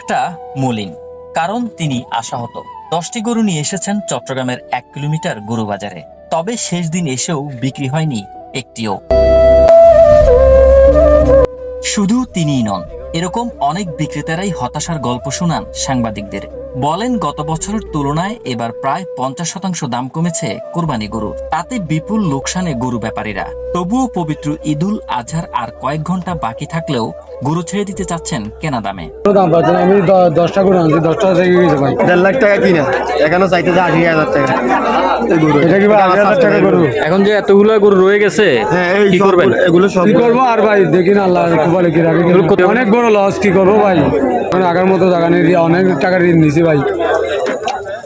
মুখটা মলিন, কারণ তিনি আশাহত। 10টি গরু নিয়ে এসেছেন চট্টগ্রামের 1 কিলোমিটার গরু বাজারে, তবে শেষ দিন এসেও বিক্রি হয়নি একটিও। শুধু তিনিই নন, এরকম অনেক বিক্রেতারাই হতাশার গল্প শোনান সাংবাদিকদের। বলেন, গত বছরের তুলনায় এবার প্রায় 50% দাম কমেছে কোরবানি গরুর। তাতে বিপুল লোকসানে গরু ব্যাপারীরা। তবুও পবিত্র ঈদুল আজহার আর কয়েক ঘন্টা বাকি থাকলেও গরু ছেড়ে দিতে চাচ্ছেন কেনা দামে। আমি 10টা গরু আনছি, 10টা থেকে গেছে ভাই। 1.5 লাখ টাকা কিনা, এখানে চাইতেছে 80,000 টাকা। এটা কি ভাই 80,000 টাকা গরু? এখন যে এতগুলো গরু রয়ে গেছে, হ্যাঁ, কি করবেন? এগুলো সব কি করবো আর ভাই, দেখি না আল্লাহ কুবালে কি রাখে। অনেক বড় লস, কি করবো ভাই। আগের মতো জায়গা নিয়ে অনেক টাকা ঋণ নিছি ভাই।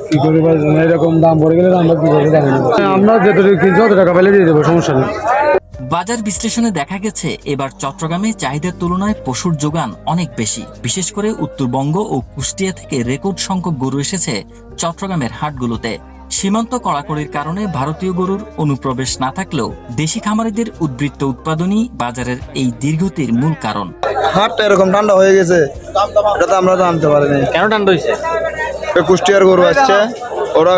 কি করি ভাই, এরকম দাম পড়ে গেলে আমরা কি করবো জানি না। আমরা যতটুকু কিনছি অত টাকা পেলে দিয়ে দেবো, সমস্যা নেই। বাজার বিশ্লেষণে দেখা গেছে, এবার চট্টগ্রামে চাহিদার তুলনায় পশুর যোগান অনেক বেশি। বিশেষ করে উত্তরবঙ্গ ও কুষ্টিয়া থেকে রেকর্ড সংখ্যক গরু এসেছে চট্টগ্রামের হাটগুলোতে। সীমান্ত কড়াকড়ির কারণে ভারতীয় গরুর অনুপ্রবেশ না থাকলেও দেশি খামারিদের উদ্বৃত্ত উৎপাদনই বাজারের এই দীর্ঘতির মূল কারণ। হাটটা এরকম ঠান্ডা হয়ে গেছে, এটা তো আমরা জানতে পারিনি। কেন ঠান্ডা হয়েছে? কুষ্টিয়ার গরু আসছে, ওরা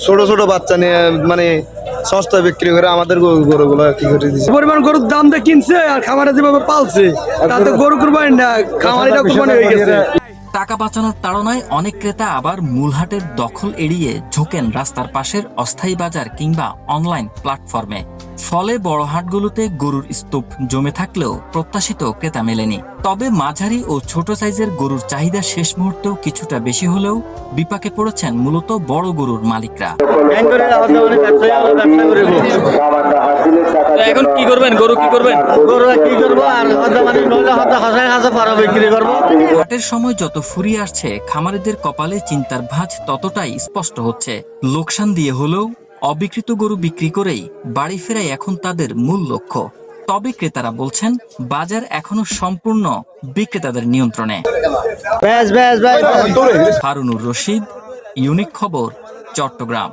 ছোট ছোট বাচ্চা নিয়ে মানে সস্তা বিক্রি করে আমাদের গরুগুলো কি করে দিচ্ছে। পরিমাণ গরুর দাম দিয়ে কিনছে আর খামারে যেভাবে পালছে, তাতে গরু কুরবানি না, খামারিটা কুরবানি হয়ে গেছে। টাকা বাঁচানোর তাড়নায় অনেক ক্রেতা আবার মূল হাটের দখল এড়িয়ে ঝোঁকেন রাস্তার পাশের অস্থায়ী বাজার কিংবা অনলাইন প্ল্যাটফর্মে। ফলে বড় হাটগুলোতে গরুর স্তূপ জমে থাকলেও প্রত্যাশিত ক্রেতা মেলেনি। তবে মাঝারি ও ছোট সাইজের গরুর চাহিদা শেষ মুহূর্তেও কিছুটা বেশি হলেও বিপাকে পড়েছেন মূলত বড় গরুর মালিকরা। এখন কি করবেন? গরু কি করবেন? হাটের সময় যত ফুরিয়ে আসছে, খামারিদের কপালে চিন্তার ভাঁজ ততটাই স্পষ্ট হচ্ছে। লোকসান দিয়ে হলেও অবিকৃত গরু বিক্রি করেই বাড়ি ফেরাই এখন তাদের মূল লক্ষ্য। তবে ক্রেতারা বলছেন, বাজার এখনো সম্পূর্ণ বিক্রেতাদের নিয়ন্ত্রণে। হারুনুর রশিদ, ইউনিক খবর, চট্টগ্রাম।